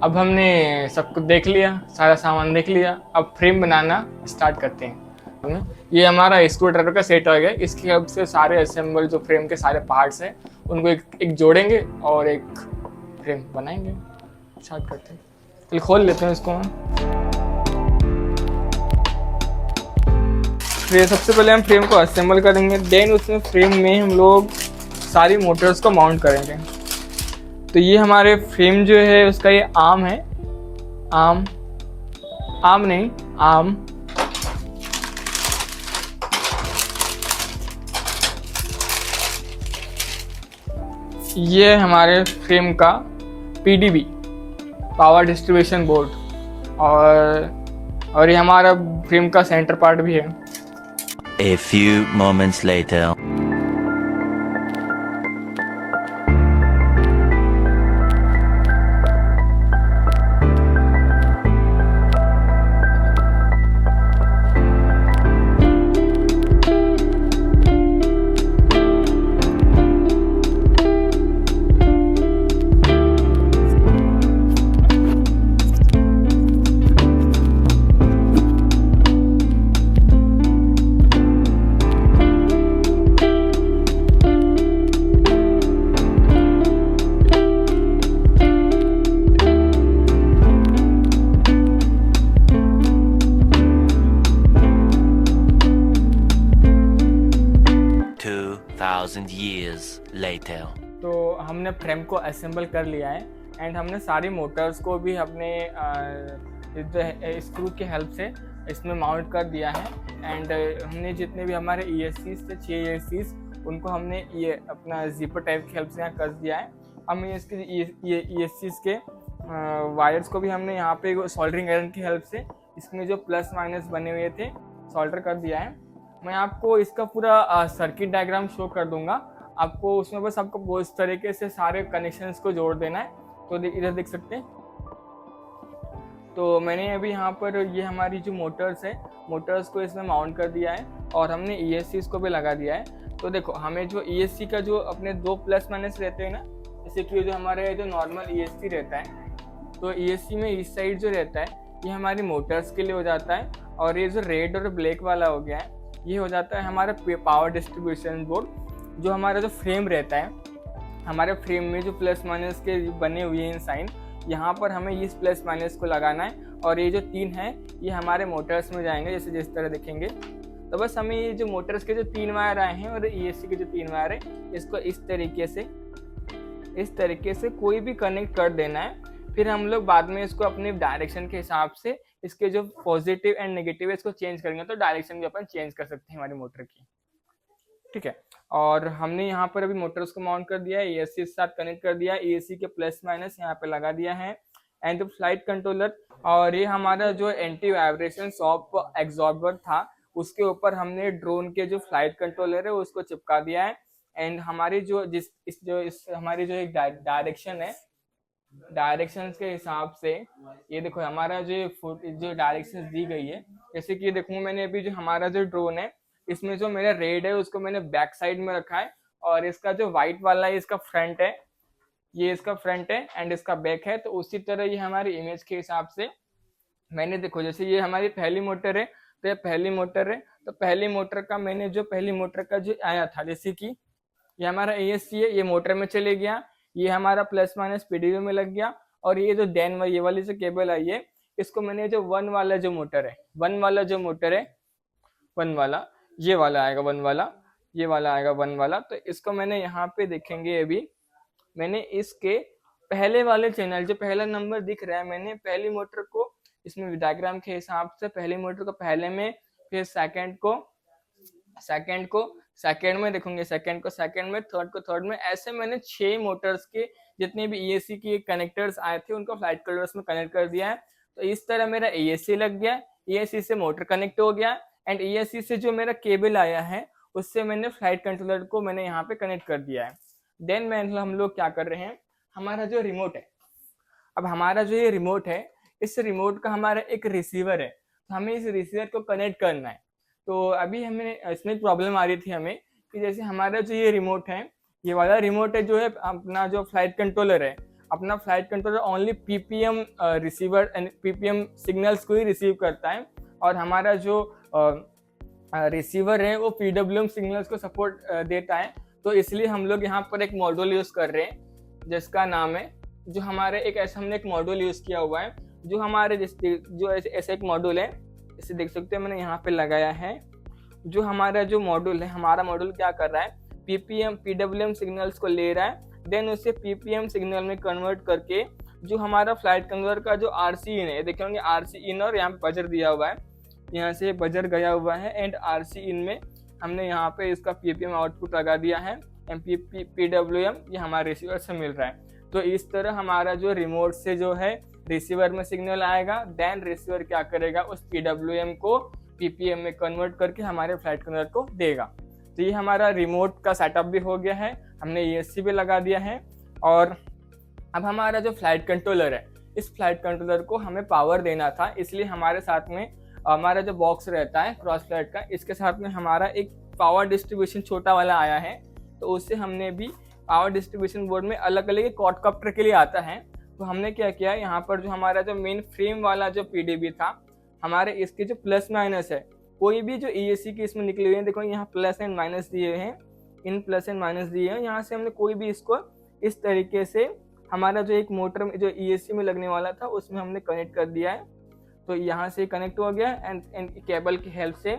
अब हमने सब कुछ देख लिया, सारा सामान देख लिया, अब फ्रेम बनाना स्टार्ट करते हैं। ये हमारा स्क्रू ड्राइवर का सेट हो गया। इसकी हेल्प से सारे असेंबल जो फ्रेम के सारे पार्ट्स हैं उनको एक जोड़ेंगे और एक फ्रेम बनाएंगे। स्टार्ट करते हैं, चलिए खोल लेते हैं इसको हम। फिर सबसे पहले हम फ्रेम को असेंबल करेंगे, देन उसमें फ्रेम में हम लोग सारी मोटर्स को माउंट करेंगे। तो ये हमारे फ्रेम जो है उसका ये आर्म है, आर्म। ये हमारे फ्रेम का पीडीबी, पावर डिस्ट्रीब्यूशन बोर्ड, और ये हमारा फ्रेम का सेंटर पार्ट भी है। A few moments later. 2,000 years later. तो हमने फ्रेम को असेंबल कर लिया है एंड हमने सारी मोटर्स को भी अपने स्क्रू की हेल्प से इसमें माउंट कर दिया है। एंड हमने जितने भी हमारे ESCs थे 6 ESCs, उनको हमने ये अपना जीपर टाइप की हेल्प से यहाँ कस दिया है। हमने इसके ESCs के वायर्स को भी हमने यहाँ पे सोल्डरिंग आयरन की हेल्प से इसमें जो प्लस माइनस बने हुए थे सोल्डर कर दिया है। मैं आपको इसका पूरा सर्किट डायग्राम शो कर दूंगा आपको, उसमें बस आपको इस तरीके से सारे कनेक्शंस को जोड़ देना है। तो इधर देख सकते हैं। तो मैंने अभी यहाँ पर ये हमारी जो मोटर्स है, मोटर्स को इसमें माउंट कर दिया है और हमने ESCs को भी लगा दिया है। तो देखो हमें जो ESC का जो अपने 2 प्लस माइनस रहते हैं ना, जैसे कि जो हमारे जो नॉर्मल ESC रहता है, तो ESC में इस साइड जो रहता है ये हमारी मोटर्स के लिए हो जाता है, और ये जो रेड और ब्लैक वाला हो गया है ये हो जाता है हमारा पावर डिस्ट्रीब्यूशन बोर्ड। जो हमारा जो फ्रेम रहता है, हमारे फ्रेम में जो प्लस माइनस के बने हुए हैं साइन, यहाँ पर हमें इस प्लस माइनस को लगाना है, और ये जो 3 है ये हमारे मोटर्स में जाएंगे जैसे जिस तरह दिखेंगे। तो बस हमें ये जो मोटर्स के जो 3 वायर आए हैं और ESC के जो 3 वायर है, इसको इस तरीके से कोई भी कनेक्ट कर देना है। फिर हम लोग बाद में इसको अपने डायरेक्शन के हिसाब से इसके जो पॉजिटिव एंड नेगेटिव है इसको चेंज करेंगे, तो डायरेक्शन भी अपन चेंज कर सकते हैं हमारी मोटर की, ठीक है। और हमने यहाँ पर अभी मोटर्स को माउंट कर दिया है, ESC के साथ कनेक्ट कर दिया है, ESC के प्लस माइनस यहाँ पे लगा दिया है, एंड फ्लाइट कंट्रोलर। और ये हमारा जो एंटी वाइब्रेशन सॉफ्ट एब्जॉर्बर था उसके ऊपर हमने ड्रोन के जो फ्लाइट कंट्रोलर है उसको चिपका दिया है। एंड हमारी हमारी जो एक डायरेक्शन है, डायरेक्शंस के हिसाब से ये देखो हमारा जो डायरेक्शंस दी गई है, जैसे कि देखूँ मैंने अभी जो हमारा जो ड्रोन है इसमें जो मेरा रेड है उसको मैंने बैक साइड में रखा है, और इसका जो व्हाइट वाला है इसका फ्रंट है, ये इसका फ्रंट है एंड इसका बैक है। तो उसी तरह ये हमारी इमेज के हिसाब से मैंने देखो, जैसे ये हमारी पहली मोटर है, तो ये पहली मोटर है, तो पहली मोटर का मैंने जो पहली मोटर का जो आया था, जैसे कि ये हमारा ESC है, ये मोटर में चले गया, ये हमारा प्लस माइनस PDB में लग गया, और ये जो देन ये वाली जो केबल आई है इसको मैंने जो 1 वाला जो मोटर है, 1 वाला जो मोटर है, 1 वाला ये वाला आएगा, 1 वाला ये वाला आएगा, 1 वाला। तो इसको मैंने यहाँ पे देखेंगे, अभी मैंने इसके पहले वाले चैनल जो पहला नंबर दिख रहा है, मैंने पहली मोटर को इसमें डायग्राम के हिसाब से पहली मोटर को पहले में, फिर सेकंड को सेकंड में देखोगे, सेकंड को सेकंड में, थर्ड को थर्ड में, ऐसे मैंने 6 मोटर्स के जितने भी ESC के कनेक्टर्स आए थे उनको फ्लाइट कंट्रोलर्स में कनेक्ट कर दिया है। तो इस तरह मेरा ESC लग गया, ESC से मोटर कनेक्ट हो गया, एंड ESC से जो मेरा केबल आया है उससे मैंने फ्लाइट कंट्रोलर को मैंने यहाँ पे कनेक्ट कर दिया है। देन हम लोग क्या कर रहे हैं, हमारा जो रिमोट है, अब हमारा जो ये रिमोट है, इस रिमोट का हमारा एक रिसीवर है, तो हमें इस रिसीवर को कनेक्ट करना है। तो अभी हमें इसमें प्रॉब्लम आ रही थी हमें कि जैसे हमारा जो ये रिमोट है, ये वाला रिमोट है जो है अपना जो फ्लाइट कंट्रोलर है, अपना flight controller only ppm receiver and ppm signals को ही रिसीव करता है, और हमारा जो रिसीवर है वो पीडब्ल्यूएम सिग्नल्स को सपोर्ट देता है। तो इसलिए हम लोग यहाँ पर एक मॉड्यूल यूज़ कर रहे हैं जिसका नाम है, जो हमारे एक ऐसा हमने एक मॉड्यूल यूज़ किया हुआ है जो हमारे जो ऐसा एक मॉड्यूल है, इसे देख सकते हैं मैंने यहाँ पे लगाया है। जो हमारा जो मॉड्यूल है, हमारा मॉड्यूल क्या कर रहा है, पीडब्ल्यूएम सिग्नल्स को ले रहा है, देन उसे पीपीएम सिग्नल में कन्वर्ट करके जो हमारा फ्लाइट कंट्रोलर का जो आरसी इन है, देखेंगे आरसी इन और यहाँ पे बजर दिया हुआ है, यहाँ से बजर गया हुआ है एंड आरसी इन में हमने यहाँ पे इसका पीपीएम आउटपुट लगा दिया है, पीडब्ल्यूएम ये हमारे रिसीवर से मिल रहा है। तो इस तरह हमारा जो रिमोट से जो है रिसीवर में सिग्नल आएगा, देन रिसीवर क्या करेगा, उस पीडब्ल्यूएम को पीपीएम में कन्वर्ट करके हमारे फ्लाइट कंट्रोलर को देगा। तो ये हमारा रिमोट का सेटअप भी हो गया है, हमने ईएससी भी लगा दिया है। और अब हमारा जो फ्लाइट कंट्रोलर है, इस फ्लाइट कंट्रोलर को हमें पावर देना था, इसलिए हमारे साथ में हमारा जो बॉक्स रहता है क्रॉस फ्लाइट का, इसके साथ में हमारा एक पावर डिस्ट्रीब्यूशन छोटा वाला आया है। तो उससे हमने भी पावर डिस्ट्रीब्यूशन बोर्ड में अलग अलग क्वाडकॉप्टर के लिए आता है। तो हमने क्या किया, यहाँ पर जो हमारा जो मेन फ्रेम वाला जो पीडीबी था, हमारे इसके जो प्लस माइनस है, कोई भी जो ईएससी की इसमें निकले हुए हैं, देखो यहाँ प्लस एंड माइनस दिए हैं, इन प्लस एंड माइनस दिए हैं, यहाँ से हमने कोई भी इसको इस तरीके से हमारा जो एक मोटर में जो ईएससी में लगने वाला था उसमें हमने कनेक्ट कर दिया है। तो यहाँ से कनेक्ट हो गया एंड केबल की हेल्प से,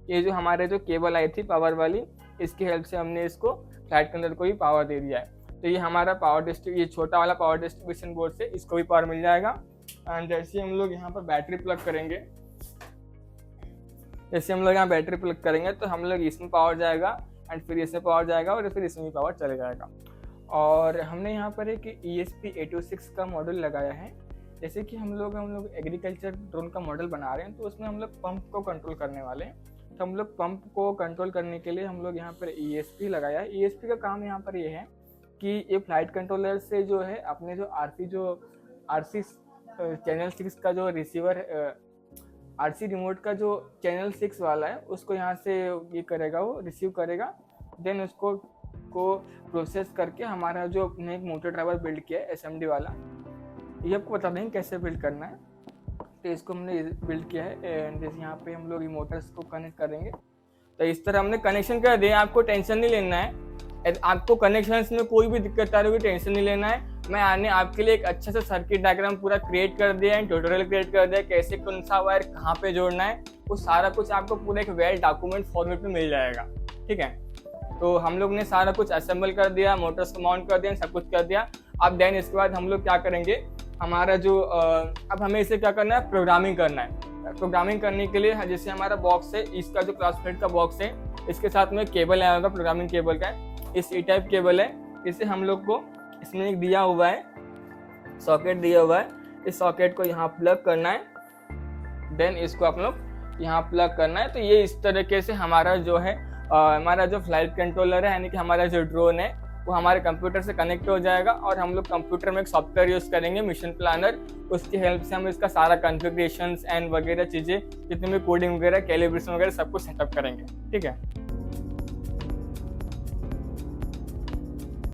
ये जो हमारे जो केबल आई थी पावर वाली, इसकी हेल्प से हमने इसको फ्लाइट कंट्रोलर को भी पावर दे दिया है। तो ये हमारा ये छोटा वाला पावर डिस्ट्रीब्यूशन बोर्ड से इसको भी पावर मिल जाएगा। एंड जैसे हम लोग यहाँ पर बैटरी प्लग करेंगे, तो हम लोग इसमें पावर जाएगा एंड फिर इसमें पावर जाएगा और फिर इसमें भी पावर चले जाएगा। और हमने यहाँ पर एक ESP826 का मॉडल लगाया है। जैसे कि हम लोग एग्रीकल्चर ड्रोन का मॉडल बना रहे हैं, तो उसमें हम लोग पंप को कंट्रोल करने वाले हैं। तो हम लोग पंप को कंट्रोल करने के लिए हम लोग यहाँ पर ESP लगाया है। ESP का काम यहाँ पर ये है कि ये फ्लाइट कंट्रोलर से जो है अपने जो RC चैनल 6 का जो रिसीवर RC रिमोट का जो चैनल 6 वाला है, उसको यहाँ से ये करेगा, वो रिसीव करेगा, देन उसको प्रोसेस करके हमारा जो अपने एक मोटर ड्राइवर बिल्ड किया है SMD वाला, ये आपको बता देंगे कैसे बिल्ड करना है। तो इसको हमने बिल्ड किया है एंड जैसे यहाँ पे हम लोग मोटर्स को कनेक्ट करेंगे, तो इस तरह हमने कनेक्शन कर दिया। आपको टेंशन नहीं लेना है, आपको कनेक्शंस में कोई भी दिक्कत आ रही होगी टेंशन नहीं लेना है। मैंने आपके लिए एक अच्छा सा सर्किट डायग्राम पूरा क्रिएट कर दिया है, ट्यूटोरियल क्रिएट कर दिया है, कैसे कौन सा वायर कहाँ पे जोड़ना है, वो सारा कुछ आपको पूरा एक वेल डॉक्यूमेंट फॉर्मेट में मिल जाएगा। ठीक है, तो हम लोग ने सारा कुछ असेंबल कर दिया, मोटर्स को माउंट कर दिया, सब कुछ कर दिया। अब देन इसके बाद हम लोग क्या करेंगे, हमारा जो अब हमें इसे क्या करना है, प्रोग्रामिंग करना है। प्रोग्रामिंग करने के लिए जैसे हमारा बॉक्स है, इसका जो क्लास प्लेट का बॉक्स है, इसके साथ में केबल आया होगा प्रोग्रामिंग केबल का, इस ई टाइप केबल है। इसे हम लोग को इसमें एक दिया हुआ है, सॉकेट दिया हुआ है, इस सॉकेट को यहाँ प्लग करना है, देन इसको आप लोग यहाँ प्लग करना है। तो ये इस तरीके से हमारा जो है हमारा जो फ्लाइट कंट्रोलर है, यानी कि हमारा जो ड्रोन है, वो हमारे कंप्यूटर से कनेक्ट हो जाएगा। और हम लोग कंप्यूटर में एक सॉफ्टवेयर यूज़ करेंगे, मिशन प्लानर, उसकी हेल्प से हम इसका सारा कॉन्फ़िगरेशंस एंड वगैरह चीज़ें, जितने भी कोडिंग वगैरह, कैलिब्रेशन वगैरह सब कुछ सेटअप करेंगे। ठीक है।